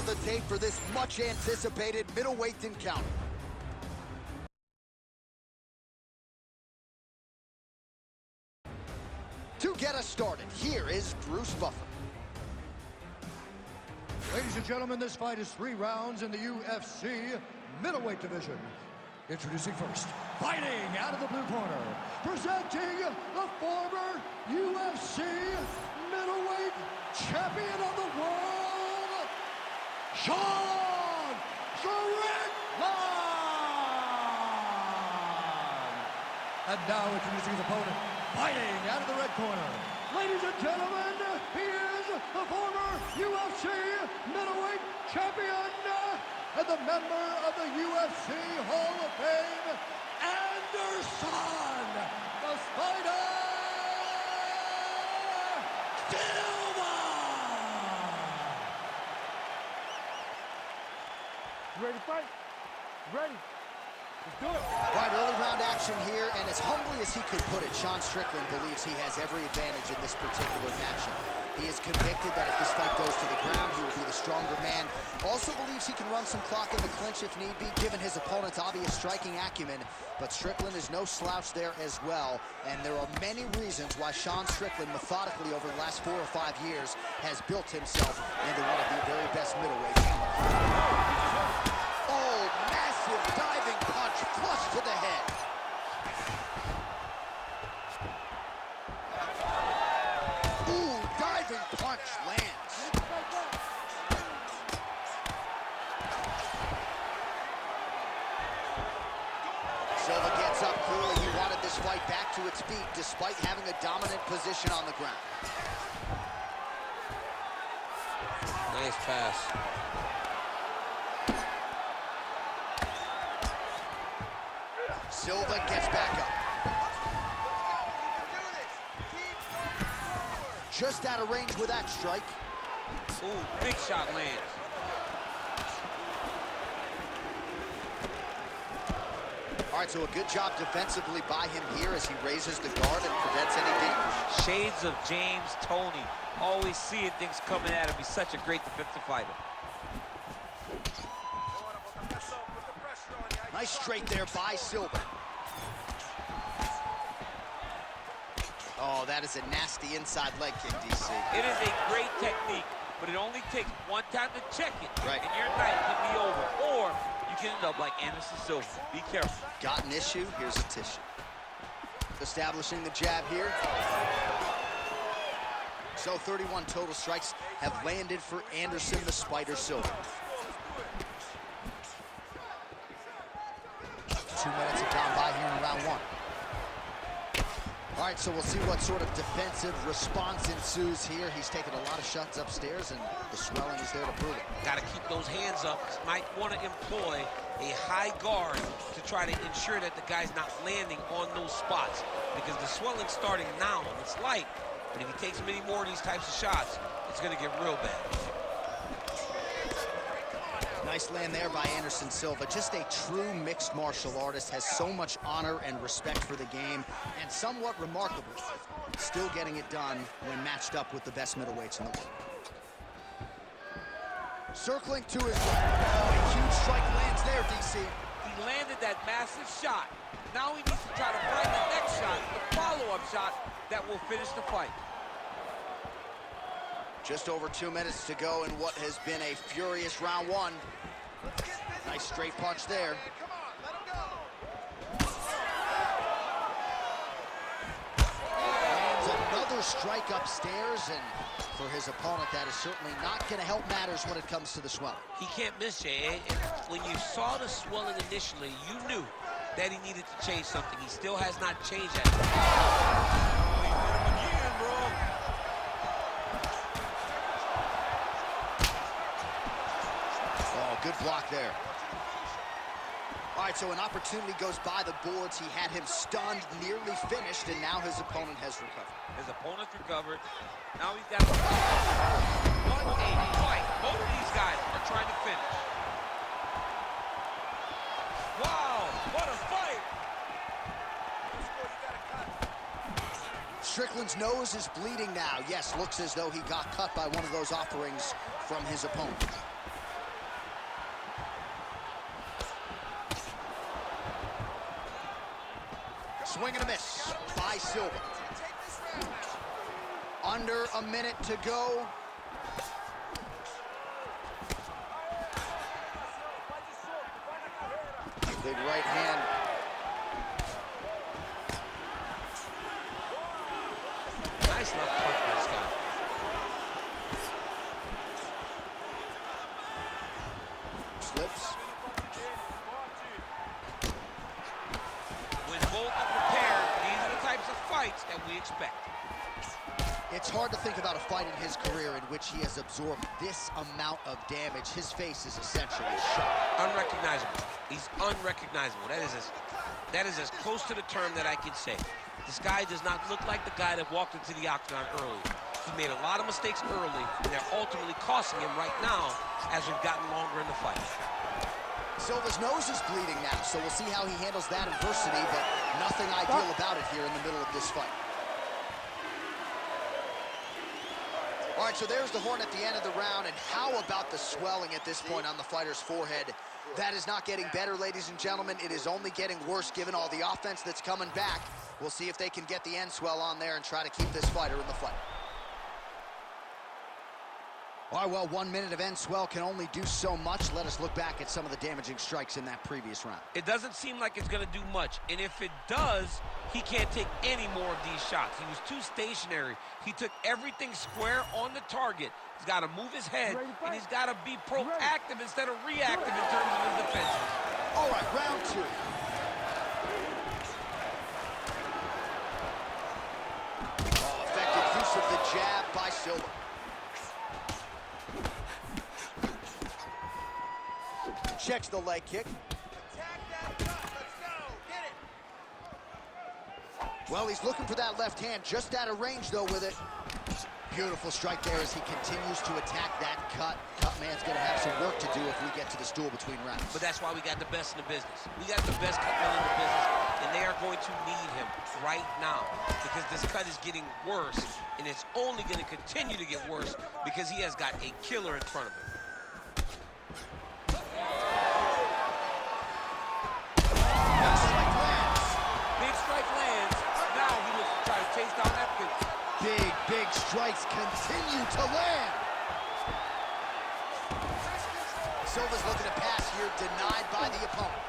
the tape for this much-anticipated middleweight encounter. To get us started, here is Bruce Buffer. Ladies and gentlemen, this fight is 3 rounds in the UFC middleweight division. Introducing first, fighting out of the blue corner, presenting the former UFC middleweight champion of the world, Sean Strickland! And now introducing his opponent, fighting out of the red corner. Ladies and gentlemen, he is the former UFC middleweight champion and the member of the UFC Hall of Fame, Anderson, the Spider Silva! You ready to fight? Ready. Let's do it. All right, early round action here, and as humbly as he could put it, Sean Strickland believes he has every advantage in this particular matchup. He is convicted that if this fight goes to the ground, he will be the stronger man. Also believes he can run some clock in the clinch if need be, given his opponent's obvious striking acumen. But Strickland is no slouch there as well, and there are many reasons why Sean Strickland, methodically over the last 4 or 5 years, has built himself into one of the very best middleweights. Oh, massive diving punch, flush to the head. Ooh, diving punch lands. Silva gets up. Clearly, he wanted this fight back to its feet despite having a dominant position on the ground. Nice pass. Silva gets back up. Just out of range with that strike. Ooh, big shot lands. All right, so a good job defensively by him here as he raises the guard and prevents any danger. Shades of James Toney. Always seeing things coming at him. He's such a great defensive fighter. Nice straight there by Silva. Oh, that is a nasty inside leg kick, DC. It is a great technique, but it only takes one time to check it, right, and your night can be over. Or you can end up like Anderson Silva. Be careful. Got an issue? Here's a tissue. Establishing the jab here. So 31 total strikes have landed for Anderson the Spider Silva. 2 minutes have gone by here in round 1. All right, so we'll see what sort of defensive response ensues here. He's taken a lot of shots upstairs, and the swelling is there to prove it. Got to keep those hands up. Might want to employ a high guard to try to ensure that the guy's not landing on those spots, because the swelling's starting now, and it's light. But if he takes many more of these types of shots, it's going to get real bad. Nice land there by Anderson Silva. Just a true mixed martial artist, has so much honor and respect for the game, and somewhat remarkably, still getting it done when matched up with the best middleweights in the world. Circling to his right. Oh, a huge strike lands there, DC. He landed that massive shot. Now he needs to try to find the next shot, the follow-up shot that will finish the fight. Just over 2 minutes to go in what has been a furious round 1. Nice straight punch there. Lands another strike upstairs, and for his opponent, that is certainly not going to help matters when it comes to the swelling. He can't miss, Jay. And when you saw the swelling initially, you knew that he needed to change something. He still has not changed that. Good block there. All right, so an opportunity goes by the boards. He had him stunned, nearly finished, and now his opponent has recovered. His opponent's recovered. Now he's got a fight. Both of these guys are trying to finish. Wow, what a fight! Strickland's nose is bleeding now. Yes, looks as though he got cut by one of those offerings from his opponent. Swing and a miss by Silva. Under a minute to go. Big right hand. Nice left punch by this guy. Slips. When both are prepared, these are the types of fights that we expect. It's hard to think about a fight in his career in which he has absorbed this amount of damage. His face is essentially shot. Unrecognizable. He's unrecognizable. That is as close to the term that I can say. This guy does not look like the guy that walked into the octagon early. He made a lot of mistakes early, and they're ultimately costing him right now as we've gotten longer in the fight. Silva's nose is bleeding now, so we'll see how he handles that adversity, but nothing ideal about it here in the middle of this fight. All right, so there's the horn at the end of the round, and how about the swelling at this point on the fighter's forehead? That is not getting better, ladies and gentlemen. It is only getting worse given all the offense that's coming back. We'll see if they can get the end swell on there and try to keep this fighter in the fight. All right, well, 1 minute of end swell can only do so much. Let us look back at some of the damaging strikes in that previous round. It doesn't seem like it's going to do much, and if it does, he can't take any more of these shots. He was too stationary. He took everything square on the target. He's got to move his head, and he's got to be proactive instead of reactive in terms of his defense. All right, round two. Oh, effective use of the jab by Silva. Checks the leg kick. Well, he's looking for that left hand, just out of range, though, with it. Beautiful strike there as he continues to attack that cut. Cut man's going to have some work to do if we get to the stool between rounds. But that's why we got the best in the business. We got the best cut man in the business, and they are going to need him right now because this cut is getting worse, and it's only going to continue to get worse because he has got a killer in front of him. Big strikes continue to land. Silva's looking to pass here, denied by the opponent.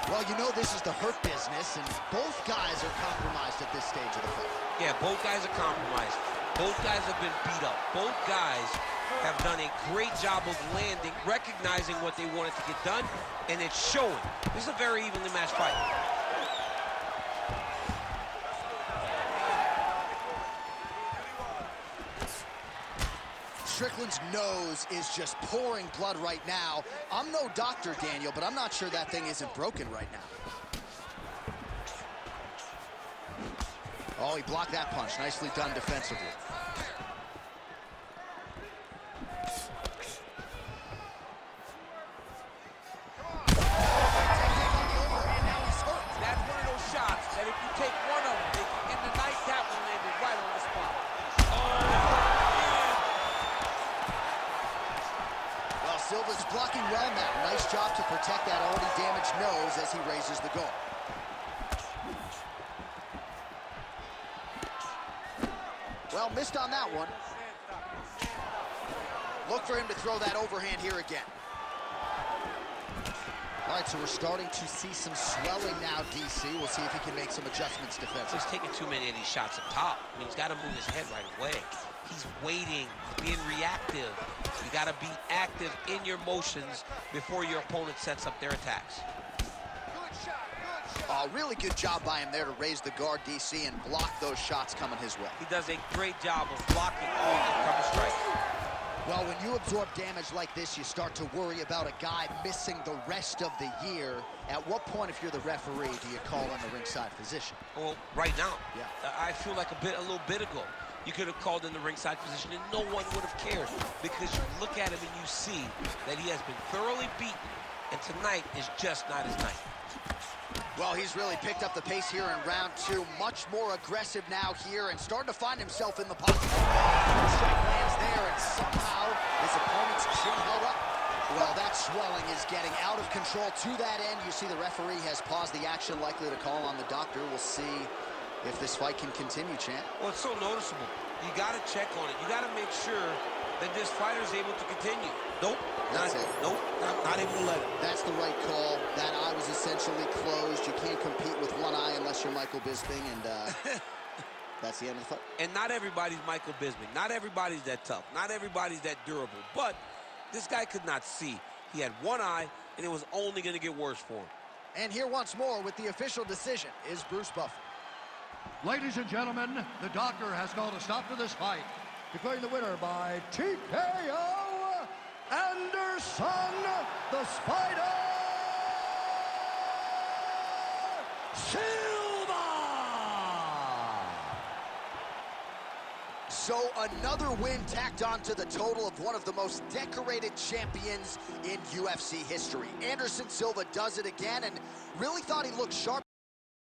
Well, you know this is the hurt business, and both guys are compromised at this stage of the fight. Yeah, both guys are compromised. Both guys have been beat up. Both guys have done a great job of landing, recognizing what they wanted to get done, and it's showing. This is a very evenly matched fight. Strickland's nose is just pouring blood right now. I'm no doctor, Daniel, but I'm not sure that thing isn't broken right now. Oh, he blocked that punch. Nicely done defensively. That's one of those shots that if you take one of them, in the night, that one landed right on the spot. Well, Silva's blocking well now. Nice job to protect that already damaged nose as he raises the guard. Well, missed on that one. Look for him to throw that overhand here again. All right, so we're starting to see some swelling now, DC. We'll see if he can make some adjustments defensively. He's taking too many of these shots up top. I mean, he's got to move his head right away. He's waiting, he's being reactive. You got to be active in your motions before your opponent sets up their attacks. Really good job by him there to raise the guard, DC, and block those shots coming his way. He does a great job of blocking all incoming strikes. Well, when you absorb damage like this, you start to worry about a guy missing the rest of the year. At what point, if you're the referee, do you call in the ringside physician? Well, right now, yeah. I feel like a little bit ago, you could have called in the ringside physician and no one would have cared because you look at him and you see that he has been thoroughly beaten, and tonight is just not his night. Well, he's really picked up the pace here in round two. Much more aggressive now here and starting to find himself in the pocket. Strike lands there, and somehow his opponent's chin held up. Well, that swelling is getting out of control to that end. You see the referee has paused the action, likely to call on the doctor. We'll see if this fight can continue, champ. Well, it's so noticeable. You got to check on it. You got to make sure that this fighter is able to continue. Nope. That's it. Nope. Not able to let it. That's the right call. That eye was essentially closed. You can't compete with one eye unless you're Michael Bisping, and that's the end of the fight. And not everybody's Michael Bisping. Not everybody's that tough. Not everybody's that durable. But this guy could not see. He had one eye, and it was only going to get worse for him. And here once more with the official decision is Bruce Buffer. Ladies and gentlemen, the doctor has called a stop to this fight, declaring the winner by TKO, Anderson the Spider Silva! So another win tacked on to the total of one of the most decorated champions in UFC history. Anderson Silva does it again and really thought he looked sharp.